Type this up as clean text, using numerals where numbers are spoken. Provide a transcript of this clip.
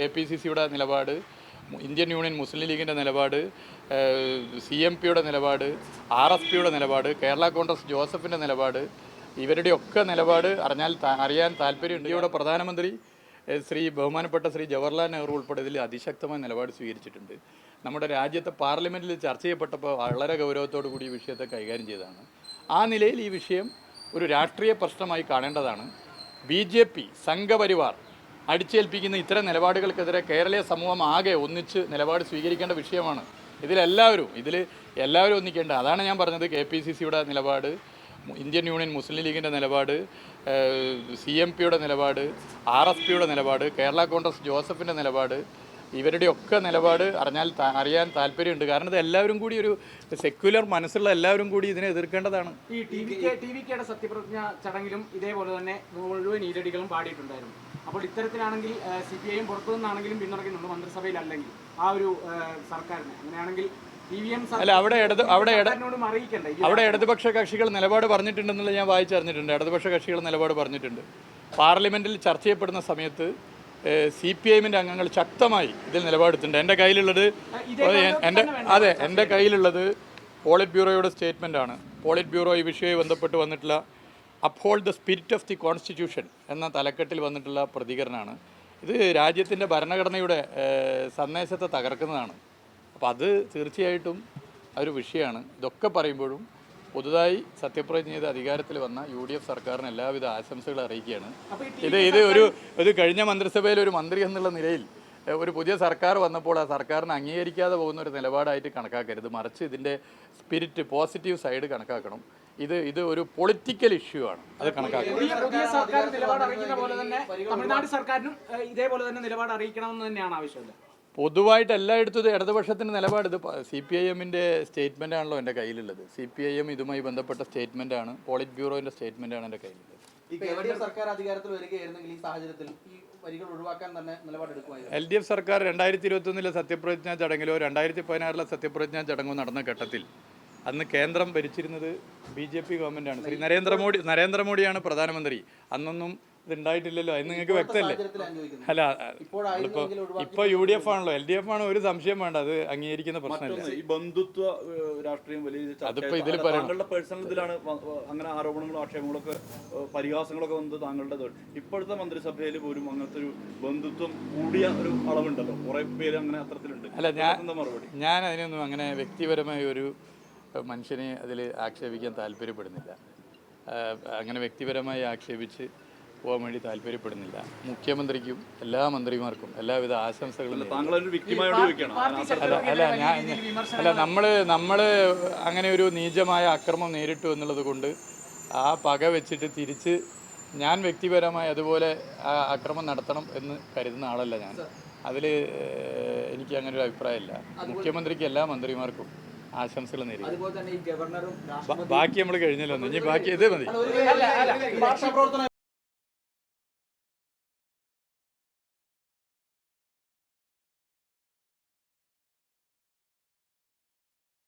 KPCCയുടെ നിലപാട്, Indian union മുസ്ലിം ലീഗിൻ്റെ നിലപാട്, CMPയുടെ നിലപാട്, RSPയുടെ നിലപാട്, കേരള കോൺഗ്രസ് ജോസഫിൻ്റെ നിലപാട്, ഇവരുടെയൊക്കെ നിലപാട് അറിയാൻ താല്പര്യം. ഇന്ത്യയുടെ പ്രധാനമന്ത്രി ബഹുമാനപ്പെട്ട ശ്രീ ജവഹർലാൽ നെഹ്റു ഉൾപ്പെടെ ഇതിൽ അതിശക്തമായ നിലപാട് സ്വീകരിച്ചിട്ടുണ്ട്. നമ്മുടെ രാജ്യത്തെ പാർലമെൻറ്റിൽ ചർച്ച ചെയ്യപ്പെട്ടപ്പോൾ വളരെ ഗൗരവത്തോടു കൂടി ഈ വിഷയത്തെ കൈകാര്യം ചെയ്തതാണ്. ആ നിലയിൽ ഈ വിഷയം ഒരു രാഷ്ട്രീയ പ്രശ്നമായി കാണേണ്ടതാണ്. BJP സംഘപരിവാർ അടിച്ചേൽപ്പിക്കുന്ന ഇത്തരം നിലപാടുകൾക്കെതിരെ കേരളീയ സമൂഹം ആകെ ഒന്നിച്ച് നിലപാട് സ്വീകരിക്കേണ്ട വിഷയമാണ്. എല്ലാവരും ഒന്നിക്കേണ്ട. അതാണ് ഞാൻ പറഞ്ഞത്. KPCCയുടെ നിലപാട്, ഇന്ത്യൻ യൂണിയൻ മുസ്ലിം ലീഗിൻ്റെ നിലപാട്, CMPയുടെ നിലപാട്, RSPയുടെ നിലപാട്, കേരള കോൺഗ്രസ് ജോസഫിൻ്റെ നിലപാട്, ഇവരുടെയൊക്കെ നിലപാട് അറിയാൻ താല്പര്യമുണ്ട്. കാരണം ഇത് എല്ലാവരും കൂടി ഒരു സെക്യുലർ മനസ്സുള്ള എല്ലാവരും കൂടി ഇതിനെ എതിർക്കേണ്ടതാണ്. ഈ TVKയുടെ സത്യപ്രതിജ്ഞ ചടങ്ങിലും ഇതേപോലെ തന്നെ മുഴുവൻ ഈരടികളും പാടിയിട്ടുണ്ടായിരുന്നു. അപ്പോൾ ഇത്തരത്തിലാണെങ്കിൽ CPIM പുറത്തു നിന്നാണെങ്കിലും പിന്തുണയ്ക്കുന്നുണ്ട്, മന്ത്രിസഭയിലല്ലെങ്കിൽ ആ ഒരു സർക്കാരിനെ. അങ്ങനെയാണെങ്കിൽ അല്ല, അവിടെ ഇടതുപക്ഷ കക്ഷികൾ നിലപാട് പറഞ്ഞിട്ടുണ്ടെന്നുള്ളത് ഞാൻ വായിച്ചറിഞ്ഞിട്ടുണ്ട്. ഇടതുപക്ഷ കക്ഷികൾ നിലപാട് പറഞ്ഞിട്ടുണ്ട്. പാർലമെൻറ്റിൽ ചർച്ച ചെയ്യപ്പെടുന്ന സമയത്ത് CPIMൻ്റെ അംഗങ്ങൾ ശക്തമായി ഇതിൽ നിലപാടെടുത്തിട്ടുണ്ട്. എൻ്റെ കയ്യിലുള്ളത് പോളിറ്റ് ബ്യൂറോയുടെ സ്റ്റേറ്റ്മെൻറ്റാണ്. പോളിറ്റ് ബ്യൂറോ ഈ വിഷയവുമായി ബന്ധപ്പെട്ട് വന്നിട്ടുള്ള uphold the spirit of the constitution എന്ന തലക്കെട്ടിൽ വന്നിട്ടുള്ള പ്രതികരണമാണ്. ഇത് രാജ്യത്തിൻ്റെ ഭരണഘടനയുടെ സന്ദേശത്തെ തകർക്കുന്നതാണ്. അപ്പോൾ അത് തീർച്ചയായിട്ടും ഒരു വിഷയമാണ്. ഇതൊക്കെ പറയുമ്പോഴും പുതുതായി സത്യപ്രതിജ്ഞ ചെയ്ത് അധികാരത്തിൽ വന്ന UDF സർക്കാരിന് എല്ലാവിധ ആശംസകൾ അറിയിക്കുകയാണ്. ഇത് കഴിഞ്ഞ മന്ത്രിസഭയിൽ ഒരു മന്ത്രി എന്നുള്ള നിലയിൽ ഒരു പുതിയ സർക്കാർ വന്നപ്പോൾ ആ സർക്കാരിനെ അംഗീകരിക്കാതെ പോകുന്ന ഒരു നിലപാടായിട്ട് കണക്കാക്കരുത്. മറിച്ച് ഇതിൻ്റെ സ്പിരിറ്റ്, പോസിറ്റീവ് സൈഡ് കണക്കാക്കണം. ഇത് ഒരു പൊളിറ്റിക്കൽ ഇഷ്യൂ ആണ്. അത് കണക്കാക്കണം. പുതിയ സർക്കാർ നിലപാട് അറിയിക്കുന്ന പോലെ തന്നെ തമിഴ്നാട് സർക്കാരിനും ഇതേപോലെ തന്നെ നിലപാട് അറിയിക്കണമെന്ന് തന്നെയാണ് ആവശ്യമല്ല. പൊതുവായിട്ട് എല്ലായിടത്തും ഇടതുപക്ഷത്തിൻ്റെ നിലപാട്. ഇത് CPIMൻ്റെ സ്റ്റേറ്റ്മെൻ്റ് ആണല്ലോ എൻ്റെ കയ്യിലുള്ളത്. CPIM ഇതുമായി ബന്ധപ്പെട്ട സ്റ്റേറ്റ്മെൻറ്റാണ്. പോളിറ്റ് ബ്യൂറോൻ്റെ സ്റ്റേറ്റ്മെൻറ്റാണ് എൻ്റെ കയ്യിലുള്ളത്. സർക്കാർ അധികാരത്തിൽ വരികയായിരുന്നെങ്കിൽ ഈ സാഹചര്യത്തിൽ ഈ വരികൾ ഒഴിവാക്കാൻ തന്നെ നിലപാടെടുക്കുമായിരുന്നു. LDF സർക്കാർ 2021 സത്യപ്രതിജ്ഞാ ചടങ്ങിലോ 2016 സത്യപ്രതിജ്ഞാ ചടങ്ങോ നടന്ന ഘട്ടത്തിൽ അന്ന് കേന്ദ്രം ഭരിച്ചിരുന്നത് BJP ഗവൺമെൻറ്റാണ്. ശ്രീ നരേന്ദ്രമോദിയാണ് പ്രധാനമന്ത്രി. അന്നൊന്നും ഇതുണ്ടായിട്ടില്ലല്ലോ. അത് നിങ്ങൾക്ക് വ്യക്തമല്ലേ? അല്ല, ഇപ്പോൾ UDF ആണല്ലോ. LDF ആണ്. ഒരു സംശയം വേണ്ട. അത് അംഗീകരിക്കുന്ന പ്രശ്നമില്ല. ഈ ബന്ധുത്വ രാഷ്ട്രീയം അതിപ്പോൾ ഇതിൽ താങ്കളുടെ പേഴ്സണൽ ഇതിലാണ് അങ്ങനെ ആരോപണങ്ങളും ആക്ഷേപങ്ങളൊക്കെ പരിഹാസങ്ങളൊക്കെ വന്നത് താങ്കളുടെ. ഇപ്പോഴത്തെ മന്ത്രിസഭയിൽ പോലും അങ്ങനത്തെ ഒരു ബന്ധുത്വം കൂടിയ ഒരു അളവുണ്ടല്ലോ. കുറെ പേര് അങ്ങനെ അത്തരത്തിലുണ്ട്. അല്ല, ഞാൻ അതിനൊന്നും അങ്ങനെ വ്യക്തിപരമായ ഒരു മനുഷ്യനെ അതിൽ ആക്ഷേപിക്കാൻ താല്പര്യപ്പെടുന്നില്ല. അങ്ങനെ വ്യക്തിപരമായി ആക്ഷേപിച്ച് പോകാൻ വേണ്ടി താല്പര്യപ്പെടുന്നില്ല. മുഖ്യമന്ത്രിക്കും എല്ലാ മന്ത്രിമാർക്കും എല്ലാവിധ ആശംസകളും. നമ്മൾ അങ്ങനെ ഒരു നീചമായ അക്രമം നേരിട്ടു എന്നുള്ളത് കൊണ്ട് ആ പക വെച്ചിട്ട് തിരിച്ച് ഞാൻ വ്യക്തിപരമായി അതുപോലെ ആ അക്രമം നടത്തണം എന്ന് കരുതുന്ന ആളല്ല ഞാൻ. അതിൽ എനിക്ക് അങ്ങനെ ഒരു അഭിപ്രായമില്ല. മുഖ്യമന്ത്രിക്ക് എല്ലാ മന്ത്രിമാർക്കും ആശംസകൾ നേരിടും. ബാക്കി നമ്മൾ കഴിഞ്ഞല്ലോ. ഇനി ബാക്കി ഇത് മതി.